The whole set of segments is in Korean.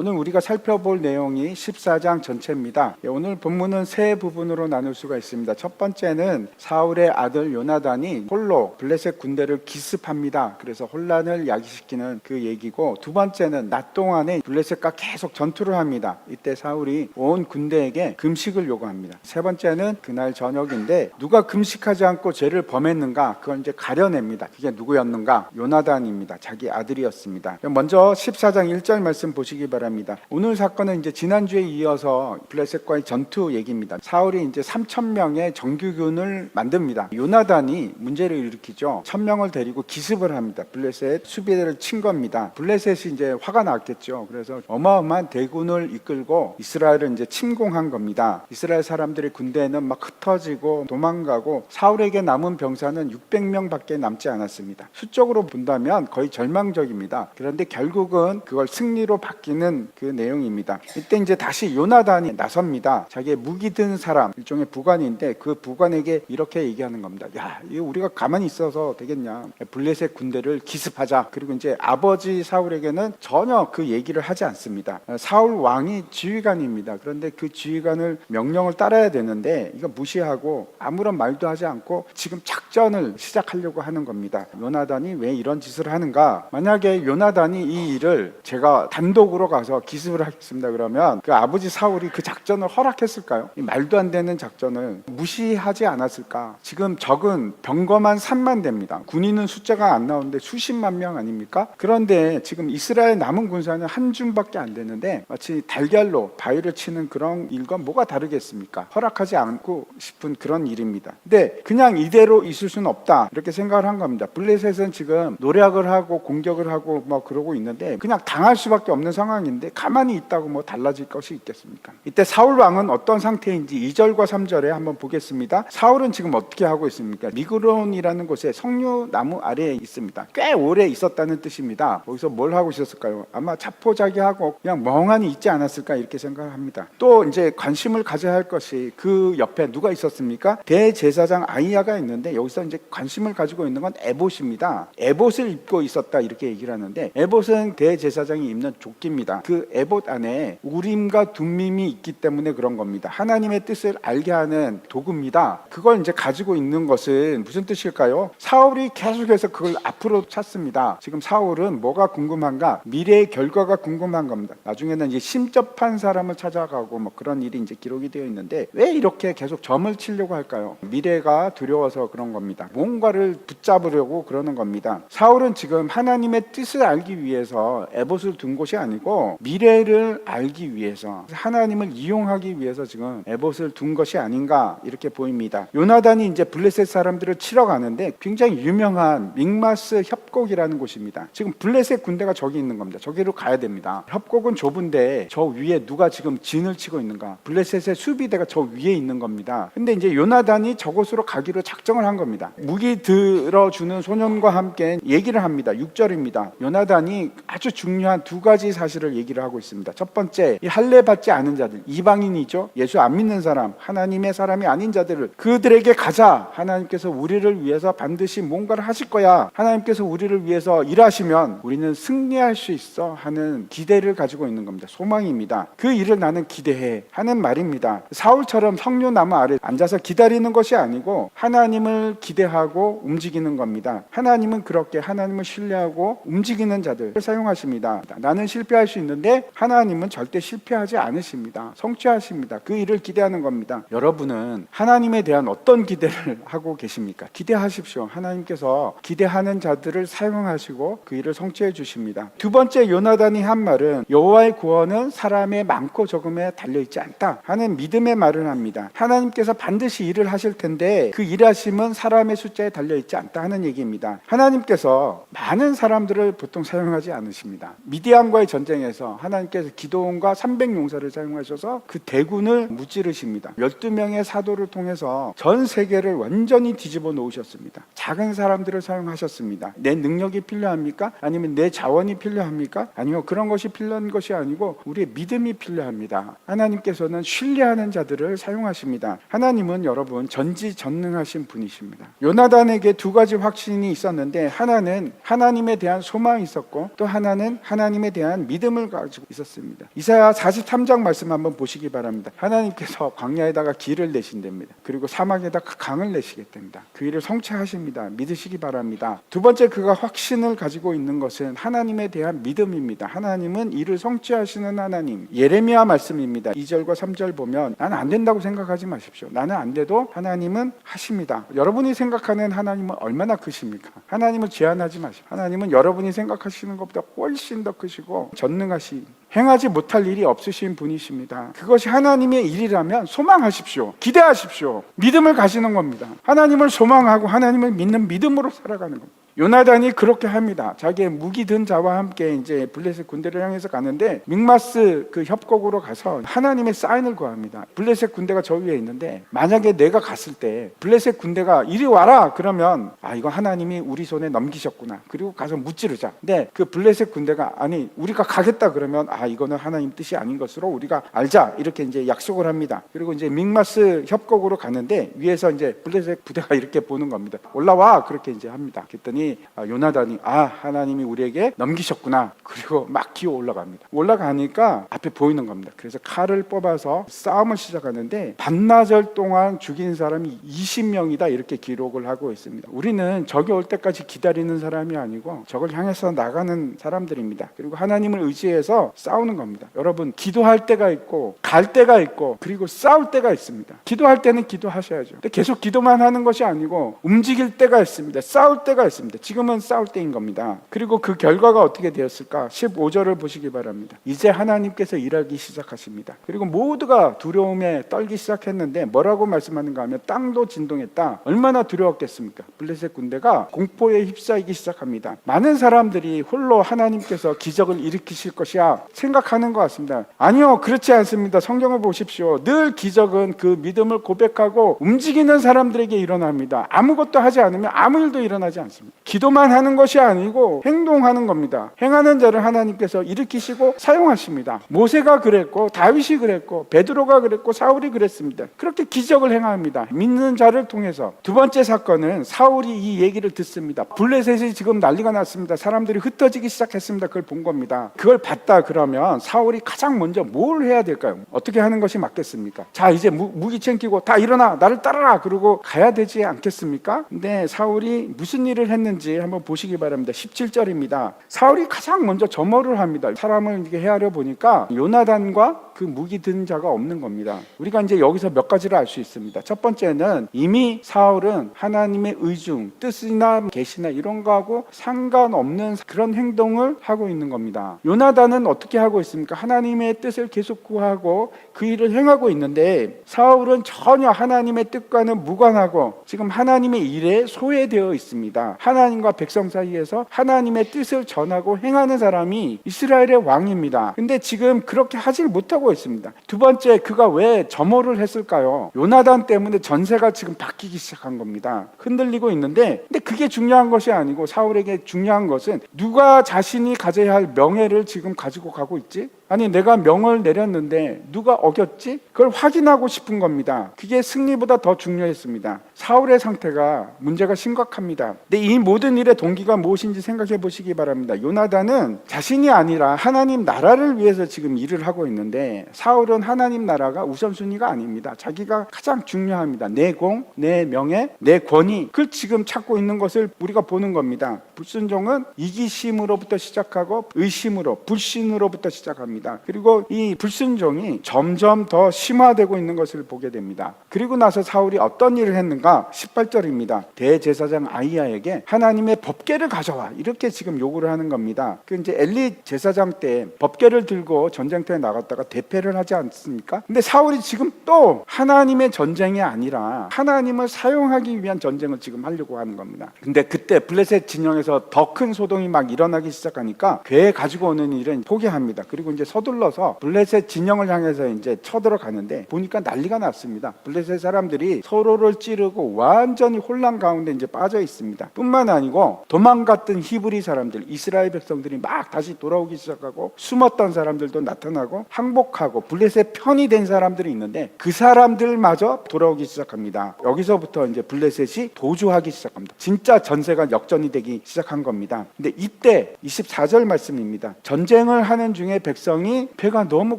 오늘 우리가 살펴볼 내용이 14장 전체입니다. 오늘 본문은 세 부분으로 나눌 수가 있습니다. 첫 번째는 사울의 아들 요나단이 홀로 블레셋 군대를 기습합니다. 그래서 혼란을 야기시키는 그 얘기고, 두 번째는 낮 동안에 블레셋과 계속 전투를 합니다. 이때 사울이 온 군대에게 금식을 요구합니다. 세 번째는 그날 저녁인데 누가 금식하지 않고 죄를 범했는가, 그걸 이제 가려냅니다. 그게 누구였는가? 요나단입니다. 자기 아들이었습니다. 먼저 14장 1절 말씀 보시기 바랍니다. 오늘 사건은 이제 지난주에 이어서 블레셋과의 전투 얘기입니다. 사울이 이제 3,000명의 정규군을 만듭니다. 요나단이 문제를 일으키죠. 1,000명을 데리고 기습을 합니다. 블레셋 수비대를 친 겁니다. 블레셋이 이제 화가 났겠죠. 그래서 어마어마한 대군을 이끌고 이스라엘을 이제 침공한 겁니다. 이스라엘 사람들의 군대는 막 흩어지고 도망가고, 사울에게 남은 병사는 600명밖에 남지 않았습니다. 수적으로 본다면 거의 절망적입니다. 그런데 결국은 그걸 승리로 바뀌는 그 내용입니다. 이때 이제 다시 요나단이 나섭니다. 자기의 무기 든 사람, 일종의 부관인데 그 부관에게 이렇게 얘기하는 겁니다. 야, 이거 우리가 가만히 있어서 되겠냐? 블레셋 군대를 기습하자. 그리고 이제 아버지 사울에게는 전혀 그 얘기를 하지 않습니다. 사울 왕이 지휘관입니다. 그런데 그 지휘관을 명령을 따라야 되는데 이거 무시하고 아무런 말도 하지 않고 지금 작전을 시작하려고 하는 겁니다. 요나단이 왜 이런 짓을 하는가? 만약에 요나단이 이 일을 제가 단독으로 가서 기습을 하겠습니다 그러면 그 아버지 사울이 그 작전을 허락했을까요? 이 말도 안 되는 작전을 무시하지 않았을까? 지금 적은 병거만 3만 대입니다. 군인은 숫자가 안 나오는데 수십만 명 아닙니까? 그런데 지금 이스라엘 남은 군사는 한 줌밖에 안 되는데 마치 달걀로 바위를 치는 그런 일과 뭐가 다르겠습니까? 허락하지 않고 싶은 그런 일입니다. 근데 그냥 이대로 있을 수는 없다, 이렇게 생각을 한 겁니다. 블레셋은 지금 노략을 하고 공격을 하고 뭐 그러고 있는데 그냥 당할 수밖에 없는 상황인데 가만히 있다고 뭐 달라질 것이 있겠습니까? 이때 사울 왕은 어떤 상태인지 2절과 3절에 한번 보겠습니다. 사울은 지금 어떻게 하고 있습니까? 미그론이라는 곳에 석류나무 아래에 있습니다. 꽤 오래 있었다는 뜻입니다. 거기서 뭘 하고 있었을까요? 아마 자포자기하고 그냥 멍하니 있지 않았을까, 이렇게 생각을 합니다. 또 이제 관심을 가져야 할 것이 그 옆에 누가 있었습니까? 대제사장 아히야가 있는데 여기서 이제 관심을 가지고 있는 건 에봇입니다. 에봇을 입고 있었다, 이렇게 얘기를 하는데, 에봇은 대제사장이 입는 조끼입니다. 그 에봇 안에 우림과 둠밈이 있기 때문에 그런 겁니다. 하나님의 뜻을 알게 하는 도구입니다. 그걸 이제 가지고 있는 것은 무슨 뜻일까요? 사울이 계속해서 그걸 앞으로 찾습니다. 지금 사울은 뭐가 궁금한가? 미래의 결과가 궁금한 겁니다. 나중에는 이제 심접한 사람을 찾아가고 뭐 그런 일이 이제 기록이 되어 있는데 왜 이렇게 계속 점을 치려고 할까요? 미래가 두려워서 그런 겁니다. 뭔가를 붙잡으려고 그러는 겁니다. 사울은 지금 하나님의 뜻을 알기 위해서 에봇을 둔 것이 아니고 미래를 알기 위해서, 하나님을 이용하기 위해서 지금 에봇을 둔 것이 아닌가, 이렇게 보입니다. 요나단이 이제 블레셋 사람들을 치러 가는데 굉장히 유명한 믹마스 협곡이라는 곳입니다. 지금 블레셋 군대가 저기 있는 겁니다. 저기로 가야 됩니다. 협곡은 좁은데 저 위에 누가 지금 진을 치고 있는가? 블레셋의 수비대가 저 위에 있는 겁니다. 근데 이제 요나단이 저곳으로 가기로 작정을 한 겁니다. 무기 들어주는 소년과 함께 얘기를 합니다. 6절입니다. 요나단이 아주 중요한 두 가지 사실을 얘기를 하고 있습니다. 첫 번째, 이 할례 받지 않은 자들, 이방인이죠. 예수 안 믿는 사람, 하나님의 사람이 아닌 자들을, 그들에게 가자. 하나님께서 우리를 위해서 반드시 뭔가를 하실 거야. 하나님께서 우리를 위해서 일하시면 우리는 승리할 수 있어 하는 기대를 가지고 있는 겁니다. 소망입니다. 그 일을 나는 기대해 하는 말입니다. 사울처럼 석류나무 아래 앉아서 기다리는 것이 아니고 하나님을 기대하고 움직이는 겁니다. 하나님은 그렇게 하나님을 신뢰하고 움직이는 자들을 사용하십니다. 나는 실패할 수 있는데 하나님은 절대 실패하지 않으십니다. 성취하십니다. 그 일을 기대하는 겁니다. 여러분은 하나님에 대한 어떤 기대를 하고 계십니까? 기대하십시오. 하나님께서 기대하는 자들을 사용하시고 그 일을 성취해 주십니다. 두 번째, 요나단이 한 말은 여호와의 구원은 사람의 많고 적음에 달려있지 않다 하는 믿음의 말을 합니다. 하나님께서 반드시 일을 하실 텐데 그 일하심은 사람의 숫자에 달려있지 않다 하는 얘기입니다. 하나님께서 많은 사람들을 보통 사용하지 않으십니다. 미디안과의 전쟁에서 하나님께서 기드온과 300용사를 사용하셔서 그 대군을 무찌르십니다. 12명의 사도를 통해서 전 세계를 완전히 뒤집어 놓으셨습니다. 작은 사람들을 사용하셨습니다. 내 능력이 필요합니까? 아니면 내 자원이 필요합니까? 아니요, 그런 것이 필요한 것이 아니고 우리의 믿음이 필요합니다. 하나님께서는 신뢰하는 자들을 사용하십니다. 하나님은 여러분 전지전능하신 분이십니다. 요나단에게 두 가지 확신이 있었는데, 하나는 하나님에 대한 소망이 있었고 또 하나는 하나님에 대한 믿음을 가지고 있었습니다. 이사야 43장 말씀 한번 보시기 바랍니다. 하나님께서 광야에다가 길을 내신답니다. 그리고 사막에다가 강을 내시겠답니다. 그 일을 성취하십니다. 믿으시기 바랍니다. 두 번째, 그가 확신을 가지고 있는 것은 하나님에 대한 믿음입니다. 하나님은 일을 성취하시는 하나님. 예레미야 말씀입니다. 2절과 3절 보면 나는 안 된다고 생각하지 마십시오. 나는 안 돼도 하나님은 하십니다. 여러분이 생각하는 하나님은 얼마나 크십니까? 하나님을 제한하지 마십시오. 하나님은 여러분이 생각하시는 것보다 훨씬 더 크시고 전능하신, 행하지 못할 일이 없으신 분이십니다. 그것이 하나님의 일이라면 소망하십시오. 기대하십시오. 믿음을 가지는 겁니다. 하나님을 소망하고 하나님을 믿는 믿음으로 살아가는 겁니다. 요나단이 그렇게 합니다. 자기의 무기 든 자와 함께 이제 블레셋 군대를 향해서 가는데 믹마스 그 협곡으로 가서 하나님의 사인을 구합니다. 블레셋 군대가 저 위에 있는데 만약에 내가 갔을 때 블레셋 군대가 이리 와라 그러면 이거 하나님이 우리 손에 넘기셨구나. 그리고 가서 무찌르자. 근데 그 블레셋 군대가 아니 우리가 가겠다 그러면 이거는 하나님 뜻이 아닌 것으로 우리가 알자. 이렇게 이제 약속을 합니다. 그리고 이제 믹마스 협곡으로 가는데 위에서 이제 블레셋 부대가 이렇게 보는 겁니다. 올라와 그렇게 이제 합니다. 그랬더니 요나단이 하나님이 우리에게 넘기셨구나. 그리고 막 기어 올라갑니다. 올라가니까 앞에 보이는 겁니다. 그래서 칼을 뽑아서 싸움을 시작하는데 반나절 동안 죽인 사람이 20명이다 이렇게 기록을 하고 있습니다. 우리는 적이 올 때까지 기다리는 사람이 아니고 적을 향해서 나가는 사람들입니다. 그리고 하나님을 의지해서 싸우는 겁니다. 여러분, 기도할 때가 있고 갈 때가 있고 그리고 싸울 때가 있습니다. 기도할 때는 기도하셔야죠. 근데 계속 기도만 하는 것이 아니고 움직일 때가 있습니다. 싸울 때가 있습니다. 지금은 싸울 때인 겁니다. 그리고 그 결과가 어떻게 되었을까? 15절을 보시기 바랍니다. 이제 하나님께서 일하기 시작하십니다. 그리고 모두가 두려움에 떨기 시작했는데 뭐라고 말씀하는가 하면 땅도 진동했다. 얼마나 두려웠겠습니까? 블레셋 군대가 공포에 휩싸이기 시작합니다. 많은 사람들이 홀로 하나님께서 기적을 일으키실 것이야 생각하는 것 같습니다. 아니요, 그렇지 않습니다. 성경을 보십시오. 늘 기적은 그 믿음을 고백하고 움직이는 사람들에게 일어납니다. 아무것도 하지 않으면 아무 일도 일어나지 않습니다. 기도만 하는 것이 아니고 행동하는 겁니다. 행하는 자를 하나님께서 일으키시고 사용하십니다. 모세가 그랬고 다윗이 그랬고 베드로가 그랬고 사울이 그랬습니다. 그렇게 기적을 행합니다. 믿는 자를 통해서. 두 번째 사건은 사울이 이 얘기를 듣습니다. 블레셋이 지금 난리가 났습니다. 사람들이 흩어지기 시작했습니다. 그걸 본 겁니다. 그걸 봤다 그러면 사울이 가장 먼저 뭘 해야 될까요? 어떻게 하는 것이 맞겠습니까? 자, 이제 무기 챙기고 다 일어나 나를 따르라 그러고 가야 되지 않겠습니까? 근데 사울이 무슨 일을 했는지 한번 보시기 바랍니다. 17절입니다. 사울이 가장 먼저 점호를 합니다. 사람을 이렇게 헤아려 보니까 요나단과 그 무기 든 자가 없는 겁니다. 우리가 이제 여기서 몇 가지를 알 수 있습니다. 첫 번째는 이미 사울은 하나님의 의중, 뜻이나 계시나 이런 거하고 상관없는 그런 행동을 하고 있는 겁니다. 요나단은 어떻게 하고 있습니까? 하나님의 뜻을 계속 구하고 그 일을 행하고 있는데 사울은 전혀 하나님의 뜻과는 무관하고 지금 하나님의 일에 소외되어 있습니다. 하나님과 백성 사이에서 하나님의 뜻을 전하고 행하는 사람이 이스라엘의 왕입니다. 근데 지금 그렇게 하질 못하고 있습니다. 두 번째, 그가 왜 점호를 했을까요? 요나단 때문에 전세가 지금 바뀌기 시작한 겁니다. 흔들리고 있는데 근데 그게 중요한 것이 아니고 사울에게 중요한 것은 누가 자신이 가져야 할 명예를 지금 가지고 가고 있지? 아니, 내가 명을 내렸는데 누가 어겼지? 그걸 확인하고 싶은 겁니다. 그게 승리보다 더 중요했습니다. 사울의 상태가 문제가 심각합니다. 근데 이 모든 일의 동기가 무엇인지 생각해 보시기 바랍니다. 요나단은 자신이 아니라 하나님 나라를 위해서 지금 일을 하고 있는데 사울은 하나님 나라가 우선순위가 아닙니다. 자기가 가장 중요합니다. 내 공, 내 명예, 내 권위, 그걸 지금 찾고 있는 것을 우리가 보는 겁니다. 불순종은 이기심으로부터 시작하고 의심으로, 불신으로부터 시작합니다. 그리고 이 불순종이 점점 더 심화되고 있는 것을 보게 됩니다. 그리고 나서 사울이 어떤 일을 했는가? 18절입니다. 대제사장 아히야에게 하나님의 법궤를 가져와 이렇게 지금 요구를 하는 겁니다. 그 이제 엘리 제사장 때 법궤를 들고 전쟁터에 나갔다가 대패를 하지 않습니까? 근데 사울이 지금 또 하나님의 전쟁이 아니라 하나님을 사용하기 위한 전쟁을 지금 하려고 하는 겁니다. 근데 그때 블레셋 진영에서 더 큰 소동이 막 일어나기 시작하니까 괴 가지고 오는 일은 포기합니다. 그리고 이제 서둘러서 블레셋 진영을 향해서 이제 쳐들어가는데 보니까 난리가 났습니다. 블레셋 사람들이 서로를 찌르고 완전히 혼란 가운데 이제 빠져 있습니다. 뿐만 아니고 도망갔던 히브리 사람들, 이스라엘 백성들이 막 다시 돌아오기 시작하고 숨었던 사람들도 나타나고 항복하고 블레셋 편이 된 사람들이 있는데 그 사람들마저 돌아오기 시작합니다. 여기서부터 이제 블레셋이 도주하기 시작합니다. 진짜 전세가 역전이 되기 시작한 겁니다. 근데 이때 24절 말씀입니다. 전쟁을 하는 중에 백성이 배가 너무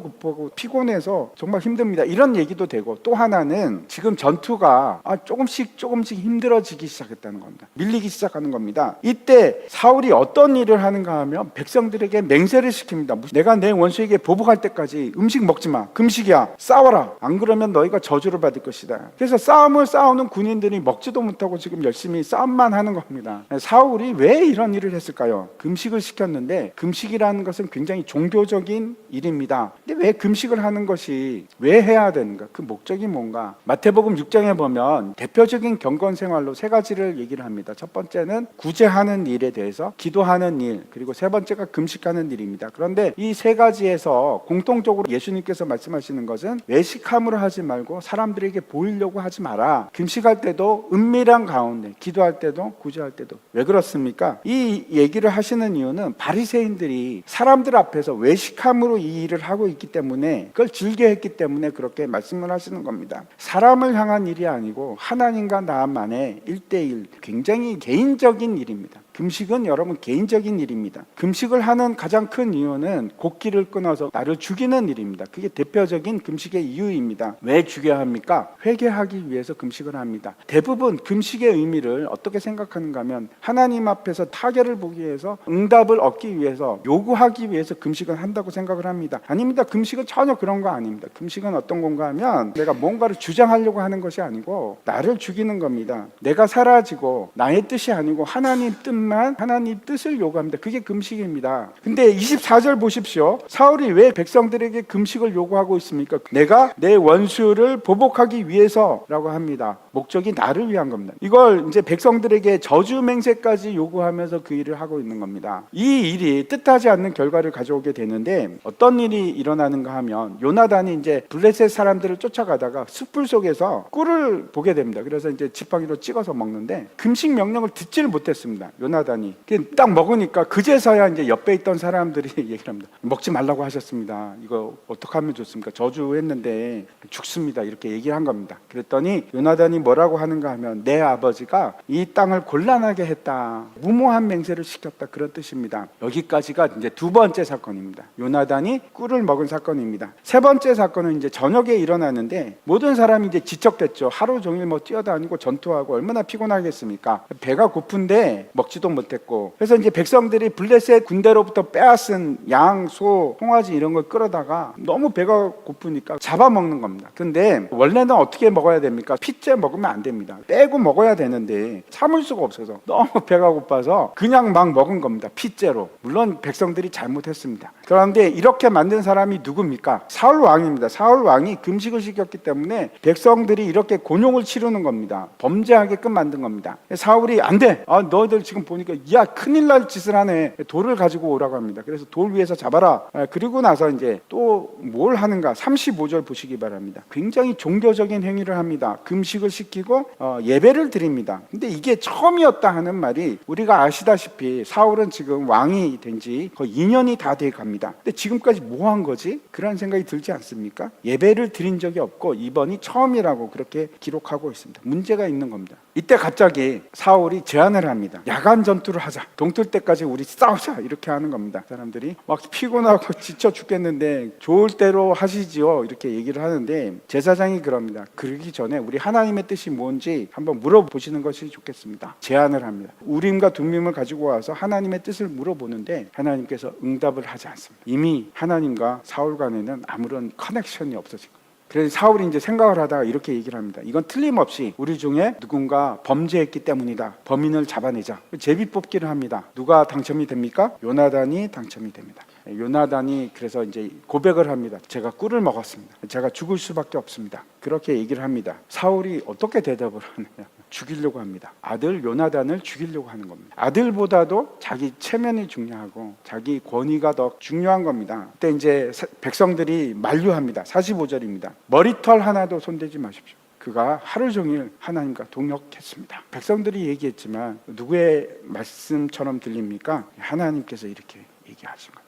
고프고 피곤해서 정말 힘듭니다. 이런 얘기도 되고, 또 하나는 지금 전투가 조금씩 힘들어지기 시작했다는 겁니다. 밀리기 시작하는 겁니다. 이때 사울이 어떤 일을 하는가 하면 백성들에게 맹세를 시킵니다. 내가 내 원수에게 보복할 때까지 음식 먹지 마. 금식이야. 싸워라. 안 그러면 너희가 저주를 받을 것이다. 그래서 싸움을 싸우는 군인들이 먹지도 못하고 지금 열심히 싸움만 하는 겁니다. 사울이 왜 이런 일을 했을까요? 금식을 시켰는데 금식이라는 것은 굉장히 종교적인 일입니다. 근데 왜 금식을 하는 것이 왜 해야 되는가? 그 목적이 뭔가? 마태복음 6장에 보면 대표적인 경건 생활로 세 가지를 얘기를 합니다. 첫 번째는 구제하는 일에 대해서, 기도하는 일, 그리고 세 번째가 금식하는 일입니다. 그런데 이 세 가지에서 공통적으로 예수님께서 말씀하시는 것은 외식함으로 하지 말고 사람들에게 보이려고 하지 마라. 금식할 때도 은밀한 가운데, 기도할 때도 구제할 때도. 왜 그렇습니까? 이 얘기를 하시는 이유는 바리새인들이 사람들 앞에서 외식함으로 이 일을 하고 있기 때문에, 그걸 즐겨했기 때문에 그렇게 말씀을 하시는 겁니다. 사람을 향한 일이 아니고 하나님과 나만의 1대1, 굉장히 개인적인 일입니다. 금식은 여러분 개인적인 일입니다. 금식을 하는 가장 큰 이유는 곡기를 끊어서 나를 죽이는 일입니다. 그게 대표적인 금식의 이유입니다. 왜 죽여야 합니까? 회개하기 위해서 금식을 합니다. 대부분 금식의 의미를 어떻게 생각하는가 하면 하나님 앞에서 타결을 보기 위해서, 응답을 얻기 위해서, 요구하기 위해서 금식을 한다고 생각을 합니다. 아닙니다. 금식은 전혀 그런 거 아닙니다. 금식은 어떤 건가 하면 내가 뭔가를 주장하려고 하는 것이 아니고 나를 죽이는 겁니다. 내가 사라지고 나의 뜻이 아니고 하나님 뜻만, 하나님 뜻을 요구합니다. 그게 금식입니다. 근데 24절 보십시오. 사울이 왜 백성들에게 금식을 요구하고 있습니까? 내가 내 원수를 보복하기 위해서라고 합니다. 목적이 나를 위한 겁니다. 이걸 이제 백성들에게 저주 맹세까지 요구하면서 그 일을 하고 있는 겁니다. 이 일이 뜻하지 않는 결과를 가져오게 되는데 어떤 일이 일어나는가 하면, 요나단이 이제 블레셋 사람들을 쫓아가다가 숯불 속에서 꿀을 보게 됩니다. 그래서 이제 지팡이로 찍어서 먹는데 금식 명령을 듣지를 못했습니다. 요나단이 딱 먹으니까 그제서야 이제 옆에 있던 사람들이 얘기를 합니다. 먹지 말라고 하셨습니다. 이거 어떻게 하면 좋습니까? 저주했는데 죽습니다. 이렇게 얘기를 한 겁니다. 그랬더니 요나단이 뭐라고 하는가 하면, 내 아버지가 이 땅을 곤란하게 했다, 무모한 맹세를 시켰다, 그런 뜻입니다. 여기까지가 이제 두 번째 사건입니다. 요나단이 꿀을 먹은 사건입니다. 세 번째 사건은 이제 저녁에 일어나는데 모든 사람이 이제 지적됐죠. 하루 종일 뛰어다니고 전투하고 얼마나 피곤하겠습니까? 배가 고픈데 먹지도 못했고, 그래서 이제 백성들이 블레셋 군대로부터 빼앗은 양, 소, 송아지 이런 걸 끌어다가 너무 배가 고프니까 잡아먹는 겁니다. 근데 원래는 어떻게 먹어야 됩니까? 핏째 먹으면 안 됩니다. 빼고 먹어야 되는데 참을 수가 없어서 너무 배가 고파서 그냥 막 먹은 겁니다. 핏째로. 물론 백성들이 잘못했습니다. 그런데 이렇게 만든 사람이 누굽니까? 사울 왕입니다. 사울 왕이 금식을 시켰기 때문에 백성들이 이렇게 곤욕을 치르는 겁니다. 범죄하게끔 만든 겁니다. 사울이 안 돼! 너희들 지금 보니까 야 큰일 날 짓을 하네. 돌을 가지고 오라고 합니다. 그래서 돌 위에서 잡아라. 그리고 나서 이제 또 뭘 하는가? 35절 보시기 바랍니다. 굉장히 종교적인 행위를 합니다. 금식을 시키고 예배를 드립니다. 근데 이게 처음이었다 하는 말이, 우리가 아시다시피 사울은 지금 왕이 된 지 거의 2년이 다 돼 갑니다. 근데 지금까지 뭐 한 거지? 그런 생각이 들지 않습니까? 예배를 드린 적이 없고 이번이 처음이라고 그렇게 기록하고 있습니다. 문제가 있는 겁니다. 이때 갑자기 사울이 제안을 합니다. 야간 전투를 하자. 동틀 때까지 우리 싸우자. 이렇게 하는 겁니다. 사람들이 막 피곤하고 지쳐 죽겠는데 좋을 대로 하시지요. 이렇게 얘기를 하는데 제사장이 그럽니다. 그러기 전에 우리 하나님의 뜻이 뭔지 한번 물어보시는 것이 좋겠습니다. 제안을 합니다. 우림과 둠밈을 가지고 와서 하나님의 뜻을 물어보는데 하나님께서 응답을 하지 않습니다. 이미 하나님과 사울 간에는 아무런 커넥션이 없어진 거예요. 그래서 사울이 이제 생각을 하다가 이렇게 얘기를 합니다. 이건 틀림없이 우리 중에 누군가 범죄했기 때문이다. 범인을 잡아내자. 제비 뽑기를 합니다. 누가 당첨이 됩니까? 요나단이 당첨이 됩니다. 요나단이 그래서 이제 고백을 합니다. 제가 꿀을 먹었습니다. 제가 죽을 수밖에 없습니다. 그렇게 얘기를 합니다. 사울이 어떻게 대답을 하느냐? 죽이려고 합니다. 아들 요나단을 죽이려고 하는 겁니다. 아들보다도 자기 체면이 중요하고 자기 권위가 더 중요한 겁니다. 그때 이제 백성들이 만류합니다. 45절입니다. 머리털 하나도 손대지 마십시오. 그가 하루 종일 하나님과 동역했습니다. 백성들이 얘기했지만 누구의 말씀처럼 들립니까? 하나님께서 이렇게 얘기하신 겁니다.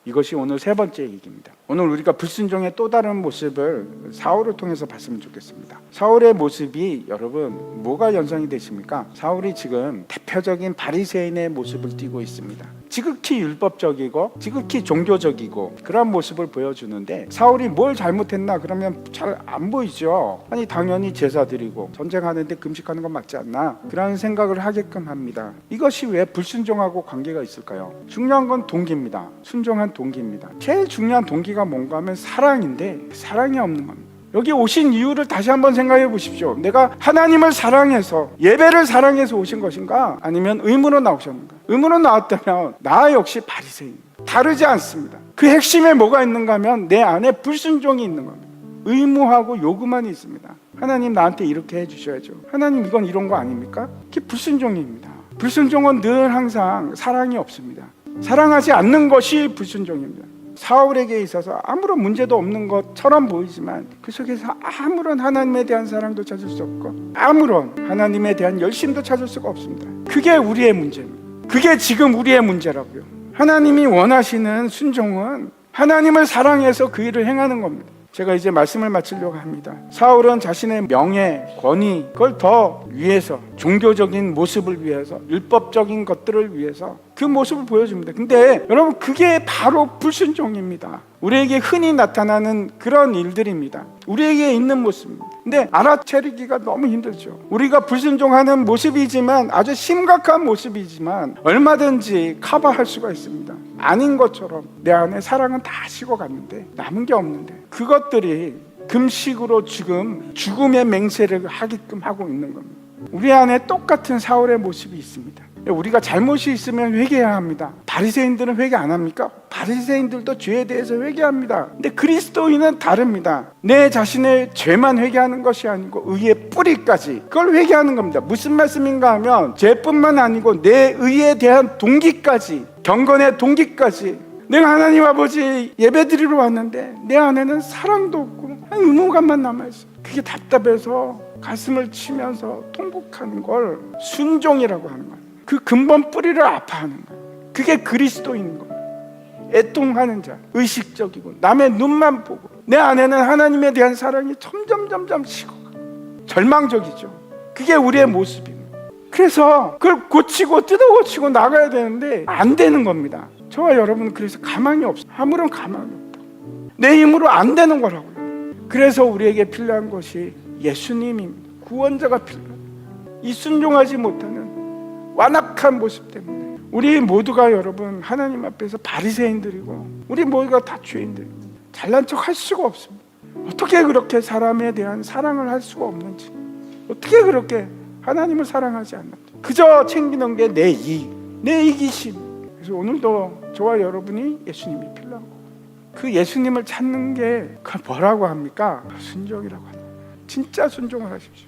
이것이 오늘 세 번째 얘기입니다. 오늘 우리가 불순종의 또 다른 모습을 사울을 통해서 봤으면 좋겠습니다. 사울의 모습이 여러분 뭐가 연상이 되십니까? 사울이 지금 대표적인 바리새인의 모습을 띠고 있습니다. 지극히 율법적이고 지극히 종교적이고 그런 모습을 보여주는데 사울이 뭘 잘못했나 그러면 잘 안 보이죠. 아니 당연히 제사 드리고 전쟁하는데 금식하는 건 맞지 않나 그런 생각을 하게끔 합니다. 이것이 왜 불순종하고 관계가 있을까요? 중요한 건 동기입니다. 순종한 동기입니다. 제일 중요한 동기가 뭔가 하면 사랑인데 사랑이 없는 겁니다. 여기 오신 이유를 다시 한번 생각해 보십시오. 내가 하나님을 사랑해서 예배를 사랑해서 오신 것인가 아니면 의무로 나오셨는가? 의무로 나왔다면 나 역시 바리새인 다르지 않습니다. 그 핵심에 뭐가 있는가 하면 내 안에 불순종이 있는 겁니다. 의무하고 요구만 있습니다. 하나님 나한테 이렇게 해주셔야죠. 하나님 이건 이런 거 아닙니까? 그게 불순종입니다. 불순종은 늘 항상 사랑이 없습니다. 사랑하지 않는 것이 불순종입니다. 사울에게 있어서 아무런 문제도 없는 것처럼 보이지만 그 속에서 아무런 하나님에 대한 사랑도 찾을 수 없고 아무런 하나님에 대한 열심도 찾을 수가 없습니다. 그게 우리의 문제입니다. 그게 지금 우리의 문제라고요. 하나님이 원하시는 순종은 하나님을 사랑해서 그 일을 행하는 겁니다. 제가 이제 말씀을 마치려고 합니다. 사울은 자신의 명예, 권위 그걸 더 위해서 종교적인 모습을 위해서 율법적인 것들을 위해서 그 모습을 보여줍니다. 근데 여러분 그게 바로 불순종입니다. 우리에게 흔히 나타나는 그런 일들입니다. 우리에게 있는 모습입니다. 근데 알아차리기가 너무 힘들죠. 우리가 불순종하는 모습이지만 아주 심각한 모습이지만 얼마든지 커버할 수가 있습니다. 아닌 것처럼 내 안에 사랑은 다 식어갔는데 남은 게 없는데 그것들이 금식으로 지금 죽음의 맹세를 하게끔 하고 있는 겁니다. 우리 안에 똑같은 사울의 모습이 있습니다. 우리가 잘못이 있으면 회개해야 합니다. 바리새인들은 회개 안 합니까? 바리새인들도 죄에 대해서 회개합니다. 근데 그리스도인은 다릅니다. 내 자신의 죄만 회개하는 것이 아니고 의의 뿌리까지 그걸 회개하는 겁니다. 무슨 말씀인가 하면 죄뿐만 아니고 내 의에 대한 동기까지 경건의 동기까지 내가 하나님 아버지 예배드리러 왔는데 내 안에는 사랑도 없고 의무감만 남아있어. 그게 답답해서 가슴을 치면서 통곡하는 걸 순종이라고 하는 거예요. 그 근본 뿌리를 아파하는 거예요. 그게 그리스도인 겁니다. 애통하는 자, 의식적이고 남의 눈만 보고 내 안에는 하나님에 대한 사랑이 점점 식어가 절망적이죠. 그게 우리의 모습입니다. 그래서 그걸 고치고 뜯어고치고 나가야 되는데 안 되는 겁니다. 저와 여러분은 그래서 가망이 없어요. 아무런 가망이 없다. 내 힘으로 안 되는 거라고요. 그래서 우리에게 필요한 것이 예수님입니다. 구원자가 필요합니다. 이 순종하지 못하는 완악한 모습 때문에 우리 모두가 여러분 하나님 앞에서 바리새인들이고 우리 모두가 다 죄인들이고 잘난 척 할 수가 없습니다. 어떻게 그렇게 사람에 대한 사랑을 할 수가 없는지 어떻게 그렇게 하나님을 사랑하지 않는지 그저 챙기는 게 내 이익, 내 이기심. 그래서 오늘도 저와 여러분이 예수님이 필요한 거고 그 예수님을 찾는 게 그걸 뭐라고 합니까? 순종이라고 합니다. 진짜 순종을 하십시오.